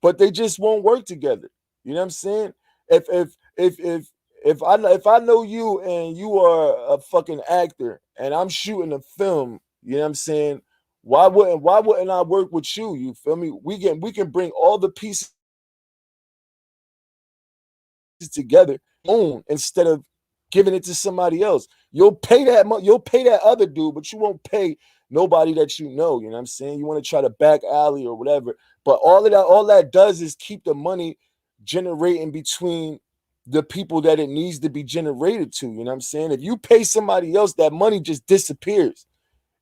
but they just won't work together. You know what I'm saying? If I know you and you are a fucking actor and I'm shooting a film, you know what I'm saying? Why wouldn't I work with you? You feel me? We can bring all the pieces together own instead of giving it to somebody else. You'll pay that other dude, but you won't pay nobody that you know. You know what I'm saying? You want to try to back alley or whatever. But all that does is keep the money generating between the people that it needs to be generated to. You know what I'm saying? If you pay somebody else, that money just disappears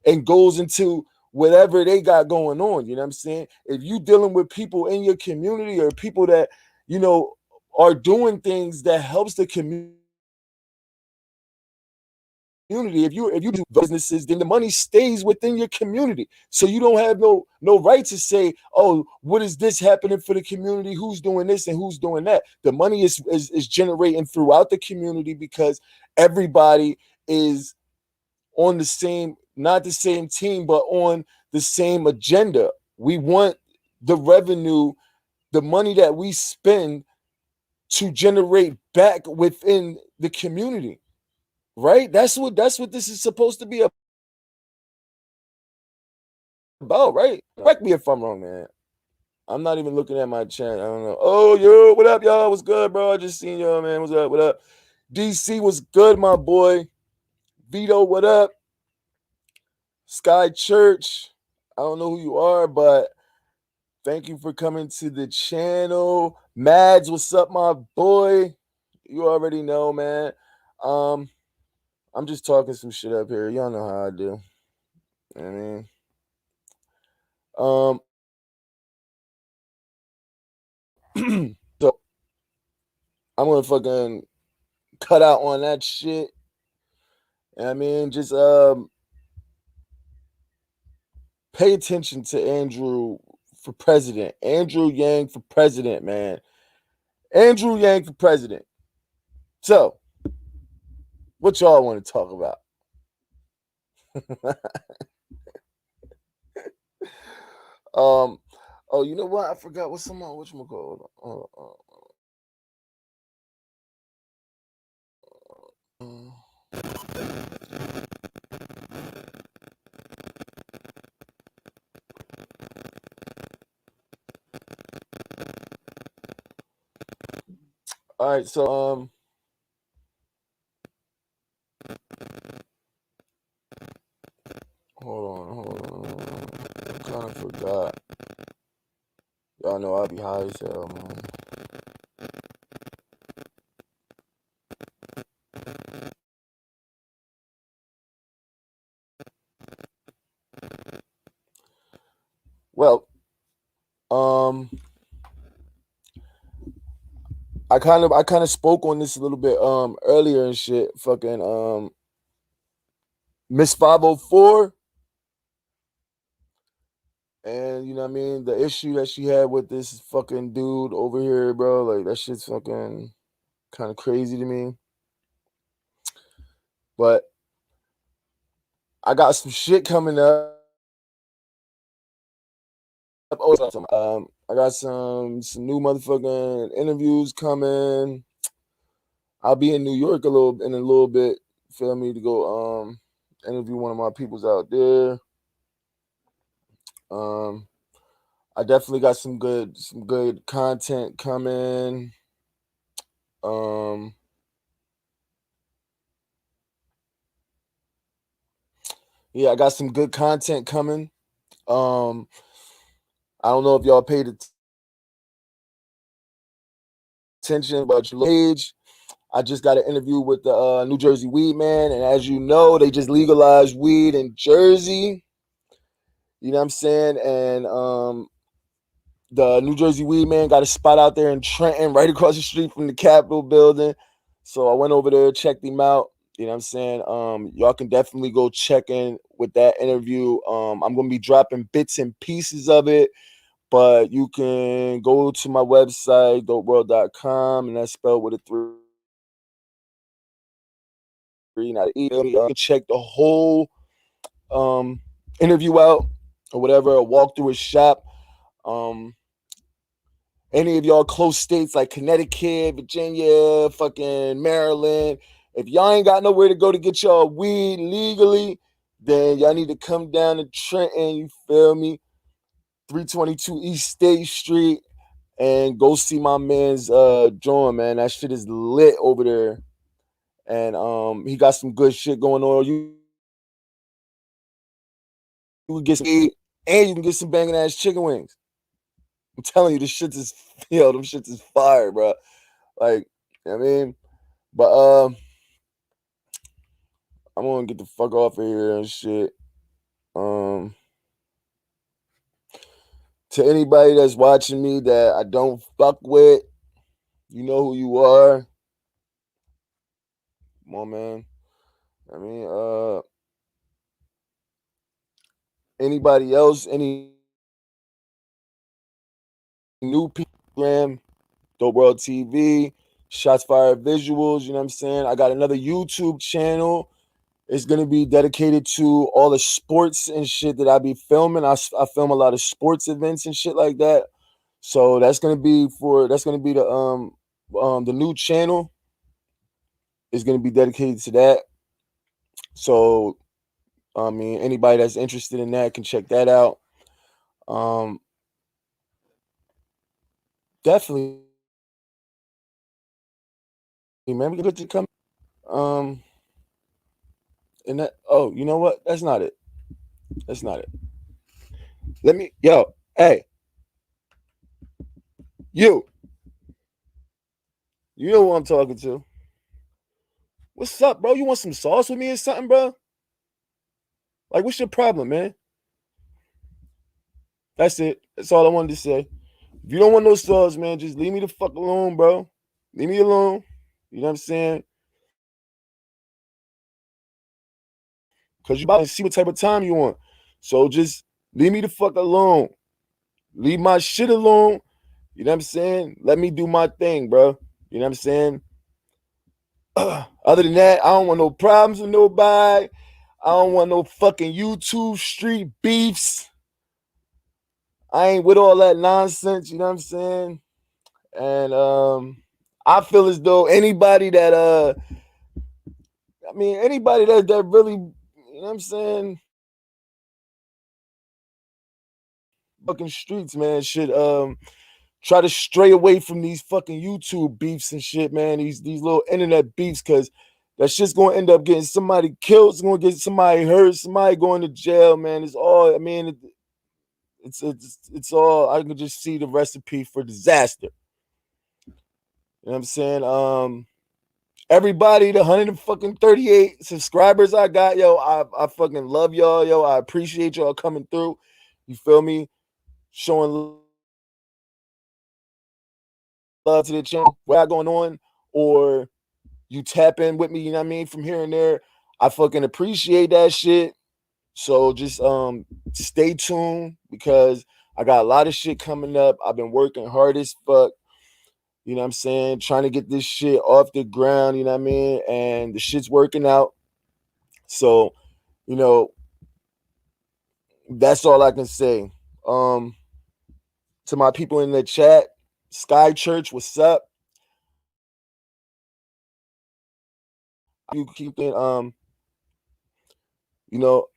and goes into whatever they got going on. You know what I'm saying? If you dealing with people in your community or people that, you know, are doing things that helps the community, if you do businesses, then the money stays within your community. So you don't have no right to say, oh, what is this happening for the community? Who's doing this and who's doing that? The money is generating throughout the community because everybody is on the same, not the same team, but on the same agenda. We want the revenue, the money that we spend to generate back within the community. Right? That's what this is supposed to be about, right? Correct me if I'm wrong, man. I'm not even looking at my chat. I don't know. Oh, yo, what up, y'all? What's good, bro? I just seen y'all, man. What's up? What up? DC was good, my boy. Vito, what up? Sky Church. I don't know who you are, but thank you for coming to the channel. Mads, what's up, my boy? You already know, man. Um, I'm just talking some shit up here. Y'all know how I do. I mean, um, so I'm gonna fucking cut out on that shit. I mean, just pay attention to Andrew for president. Andrew Yang for president, man. Andrew Yang for president. So, what y'all want to talk about? um, oh, you know what? I forgot what someone what you call. All right, so hold on. I kind of forgot. Y'all know I be high as hell, man. Well, um, I kind of spoke on this a little bit earlier and shit. Fucking Miss 504, and you know what I mean, the issue that she had with this fucking dude over here, bro. Like that shit's fucking kind of crazy to me. But I got some shit coming up. I got some new motherfucking interviews coming. I'll be in New York in a little bit. Feel me, to go interview one of my peoples out there. Um, I definitely got some good content coming. Um, yeah, I got some good content coming. Um, I don't know if y'all paid attention, but your page. I just got an interview with the New Jersey Weed Man, and as you know, they just legalized weed in Jersey. You know what I'm saying? And the New Jersey Weed Man got a spot out there in Trenton, right across the street from the Capitol building. So I went over there, checked him out. You know what I'm saying? Y'all can definitely go check in with that interview. I'm gonna be dropping bits and pieces of it, but you can go to my website, dopeworld.com, and that's spelled with a three, not an E. You can check the whole um interview out or whatever, or walk through his shop. Um, any of y'all close states like Connecticut, Virginia, fucking Maryland, if y'all ain't got nowhere to go to get y'all weed legally, then y'all need to come down to Trenton, you feel me? 322 East State Street, and go see my man's joint, man. That shit is lit over there. And he got some good shit going on. You can get some weed, and you can get some banging ass chicken wings. I'm telling you, this shit is them shits is fire, bro. Like, I mean, but I'm gonna get the fuck off of here and shit. Um, to anybody that's watching me that I don't fuck with, you know who you are. Come on, man. I mean, anybody else, any new people, Dope World TV, Shots Fired Visuals, you know what I'm saying? I got another YouTube channel. It's gonna be dedicated to all the sports and shit that I be filming. I film a lot of sports events and shit like that. So that's gonna be the new channel is gonna be dedicated to that. So I mean, anybody that's interested in that can check that out. Um, definitely, man. We good to come. Um, and that. Oh, you know what? That's not it. That's not it. Hey, you. You know who I'm talking to. What's up, bro? You want some sauce with me or something, bro? Like, what's your problem, man? That's it. That's all I wanted to say. If you don't want no sauce, man, just leave me the fuck alone, bro. Leave me alone. You know what I'm saying? Because you about to see what type of time you want. So just leave me the fuck alone. Leave my shit alone. You know what I'm saying? Let me do my thing, bro. You know what I'm saying? Other than that, I don't want no problems with nobody. I don't want no fucking YouTube street beefs. I ain't with all that nonsense, you know what I'm saying? And I feel as though anybody that anybody that really, you know what I'm saying, fucking streets, man, should try to stray away from these fucking YouTube beefs and shit, man. These little internet beefs, because that shit's gonna end up getting somebody killed. It's gonna get somebody hurt. Somebody going to jail, man. It's all. I mean, it's all. I can just see the recipe for disaster. You know what I'm saying? Everybody, the 138 subscribers I got, yo, I fucking love y'all, yo. I appreciate y'all coming through. You feel me? Showing love to the channel. What got going on? Or you tap in with me, you know what I mean, from here and there. I fucking appreciate that shit. So just stay tuned, because I got a lot of shit coming up. I've been working hard as fuck. You know what I'm saying? Trying to get this shit off the ground, you know what I mean? And the shit's working out. So, you know, that's all I can say. To my people in the chat, Sky Church, what's up? You keep it, you know,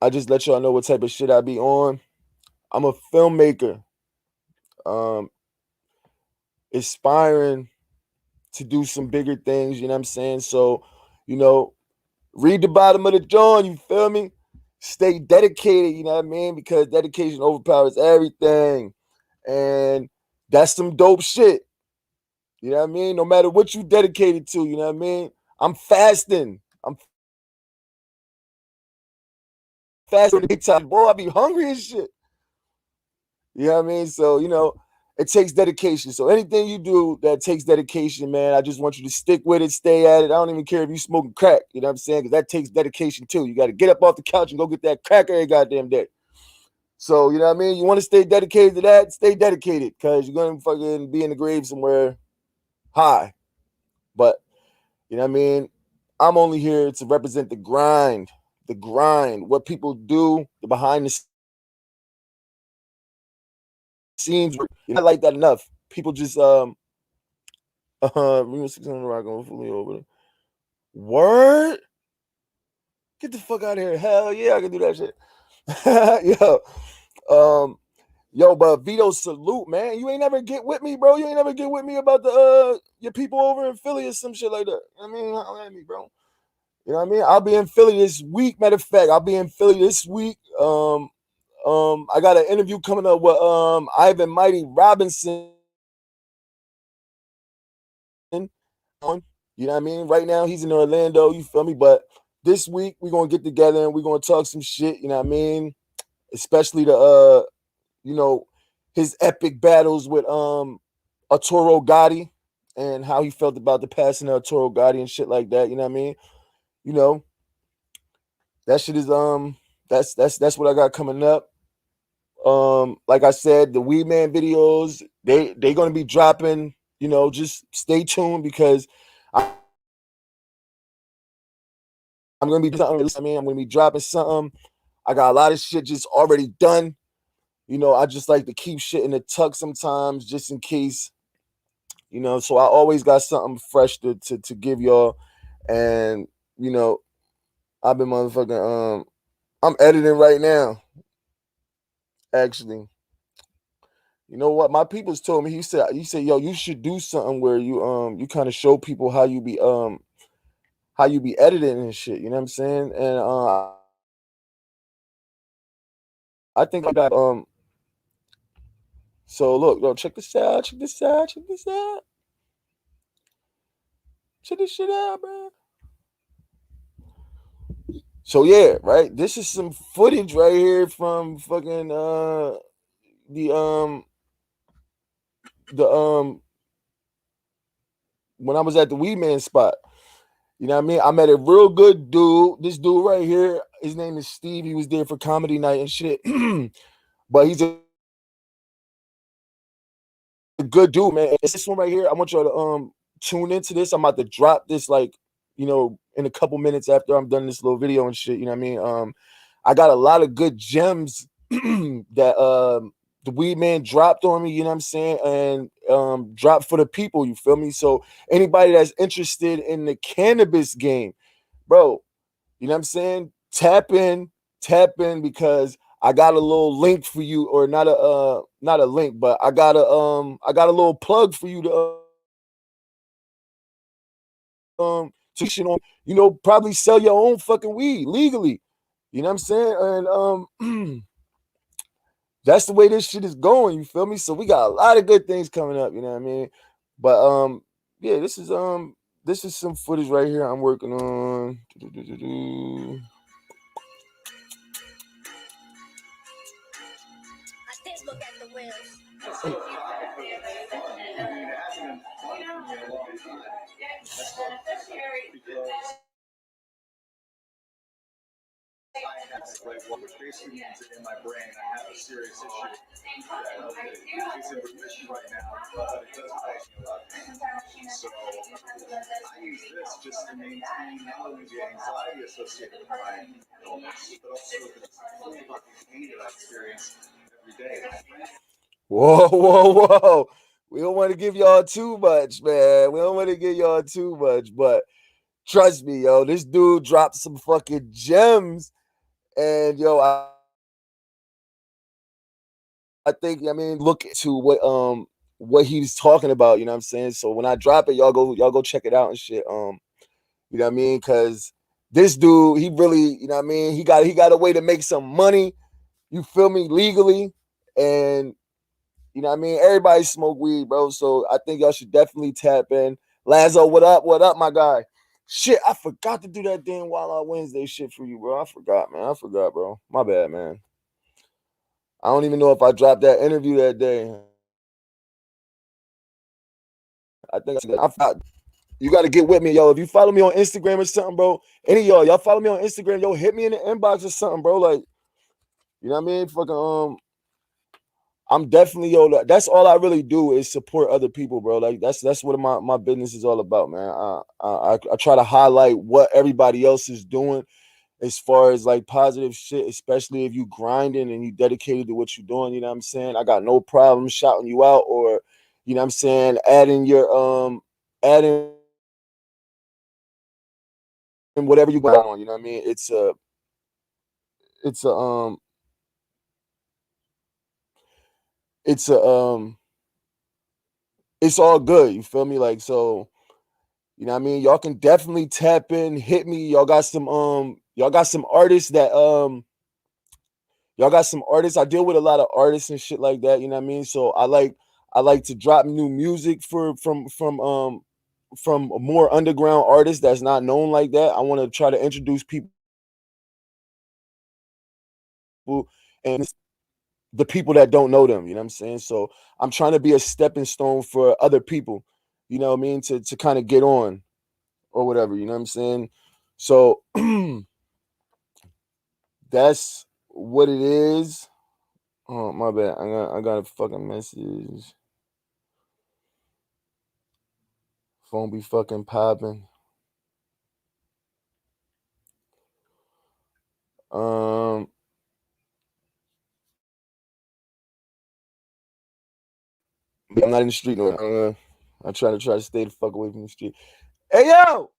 I just let y'all know what type of shit I be on. I'm a filmmaker, aspiring to do some bigger things, you know what I'm saying? So, you know, read the bottom of the John, you feel me? Stay dedicated, you know what I mean? Because dedication overpowers everything. And that's some dope shit. You know what I mean? No matter what you dedicated to, you know what I mean? I'm fasting. I'm fasting big time. Boy, I be hungry as shit. You know what I mean? So, you know, it takes dedication. So anything you do that takes dedication, man, I just want you to stick with it, stay at it. I don't even care if you smoking crack, you know what I'm saying? Because that takes dedication too. You got to get up off the couch and go get that crack every goddamn day. So, you know what I mean? You want to stay dedicated to that? Stay dedicated, because you're going to fucking be in the grave somewhere high. But, you know what I mean? I'm only here to represent the grind, what people do, the behind the scenes. You know, I like that enough. People just, we 600 rock on fully over. Word? Get the fuck out of here. Hell yeah, I can do that shit. Yo, but Vito, salute, man. You ain't never get with me, bro. You ain't never get with me about the your people over in Philly or some shit like that. I mean, holla at me, bro. You know what I mean? I'll be in Philly this week. Matter of fact, I'll be in Philly this week. I got an interview coming up with Ivan Mighty Robinson. You know what I mean? Right now he's in Orlando, you feel me? But this week we're gonna get together and we're gonna talk some shit, you know what I mean? Especially the you know, his epic battles with Arturo Gotti and how he felt about the passing of Arturo Gotti and shit like that, you know what I mean? You know, that shit is that's what I got coming up. Like I said, the Weed Man videos, they gonna be dropping, you know, just stay tuned, because I'm gonna be something. I mean, I'm gonna be dropping something. I got a lot of shit just already done. You know, I just like to keep shit in the tuck sometimes, just in case. You know, so I always got something fresh to give y'all. And you know, I've been motherfucking I'm editing right now. Actually, you know what? My people's told me. He said, yo, you should do something where you kind of show people how you be editing and shit. You know what I'm saying? And I think I got so look, check this out, check this out, check this out. Check this shit out, man. So yeah, right. This is some footage right here from fucking the the when I was at the Weed Man spot. You know what I mean? I met a real good dude. This dude right here, his name is Steve. He was there for comedy night and shit. But he's a good dude, man. It's this one right here. I want y'all to tune into this. I'm about to drop this, like, you know, in a couple minutes after I'm done this little video and shit. You know what I mean? I got a lot of good gems that the Weed Man dropped on me, you know what I'm saying? And dropped for the people, you feel me? So anybody that's interested in the cannabis game, bro, you know what I'm saying? Tap in, because I got a little link for you, or not a link, but I got a little plug for you to probably sell your own fucking weed legally. You know what I'm saying? And that's the way this shit is going. You feel me? So we got a lot of good things coming up. You know what I mean? But yeah, this is some footage right here I'm working on. Whoa, whoa, whoa. We don't want to give y'all too much, man. We don't want to give y'all too much, but trust me, yo, this dude dropped some fucking gems. And yo, I think, I mean, look to what he was talking about, you know what I'm saying? So when I drop it, y'all go check it out and shit. You know what I mean? Cause this dude, he really, you know what I mean, he got a way to make some money, you feel me, legally. And you know what I mean? Everybody smoke weed, bro. So I think y'all should definitely tap in. Lazo, what up? What up, my guy? Shit, I forgot to do that damn Wild Out Wednesday shit for you, bro. I forgot, man. I forgot, bro. My bad, man. I don't even know if I dropped that interview that day. I think I forgot. You got to get with me, yo. If you follow me on Instagram or something, bro, any of y'all follow me on Instagram, yo, hit me in the inbox or something, bro. Like, you know what I mean? Fucking, I'm definitely, yo, that's all I really do is support other people, bro. Like, that's what my business is all about, man. I try to highlight what everybody else is doing as far as like positive shit, especially if you grinding and you dedicated to what you're doing. You know what I'm saying? I got no problem shouting you out, or you know what I'm saying, adding whatever you got on. You know what I mean? It's a it's a it's all good. You feel me? Like, so, you know what I mean? Y'all can definitely tap in, hit me. Y'all got some artists that y'all got some artists. I deal with a lot of artists and shit like that, you know what I mean? So I like to drop new music from a more underground artist that's not known like that. I want to try to introduce people and the people that don't know them, you know what I'm saying? So I'm trying to be a stepping stone for other people, you know what I mean, to kind of get on or whatever, you know what I'm saying? So that's what it is. Oh, my bad. I got a fucking message. Phone be fucking popping. Um, I'm not in the street no more. I try to stay the fuck away from the street. Hey yo,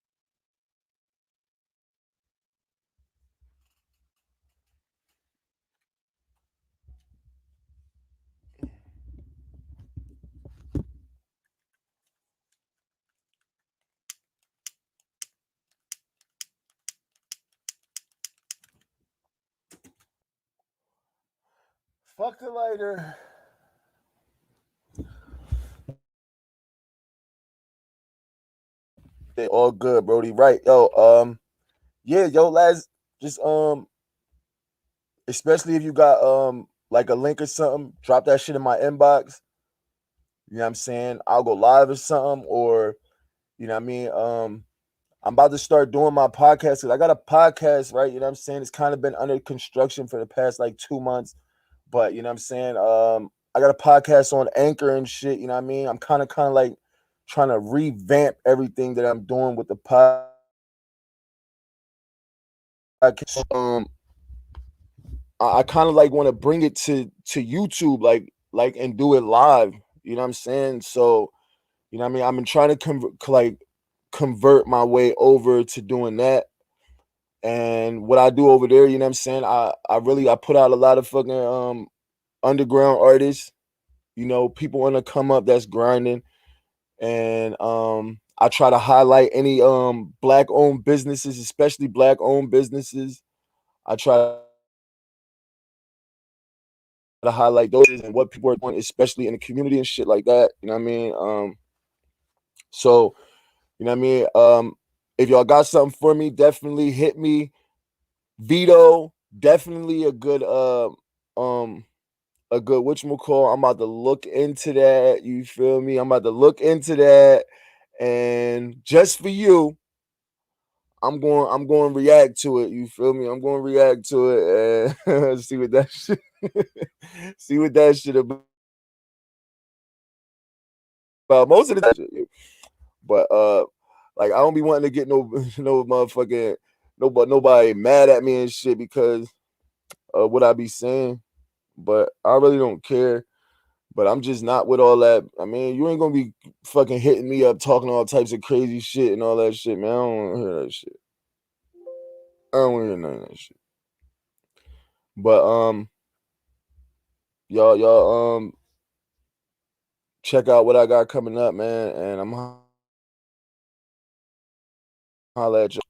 fuck the lighter. They all good, Brody. Right, yo. Yeah, yo, lads. Just especially if you got like a link or something, drop that shit in my inbox. You know what I'm saying? I'll go live or something, or you know what I mean. I'm about to start doing my podcast because I got a podcast, right? You know what I'm saying? It's kind of been under construction for the past like 2 months, but you know what I'm saying? I got a podcast on Anchor and shit. You know what I mean? I'm kind of like trying to revamp everything that I'm doing with the podcast. I kind of like want to bring it to YouTube, like and do it live. You know what I'm saying? So you know what I mean? I've been trying to convert my way over to doing that. And what I do over there, you know what I'm saying? I put out a lot of fucking underground artists, you know, people want to come up that's grinding. And I try to highlight any black owned businesses, especially black owned businesses. I try to highlight those and what people are doing, especially in the community and shit like that. You know what I mean? So, you know what I mean? If y'all got something for me, definitely hit me. Vito, definitely a good whatchamacall. I'm about to look into that. You feel me? I'm about to look into that. And just for you, I'm going to react to it. You feel me? I'm going to react to it and see what that shit see what that shit about. Most of the time, but like I don't be wanting to get no no motherfucking nobody mad at me and shit because of what I be saying. But I really don't care. But I'm just not with all that. I mean, you ain't gonna be fucking hitting me up talking all types of crazy shit and all that shit, man. I don't want to hear that shit. I don't want to hear none of that shit. But y'all check out what I got coming up, man, and I'm holla at y'all.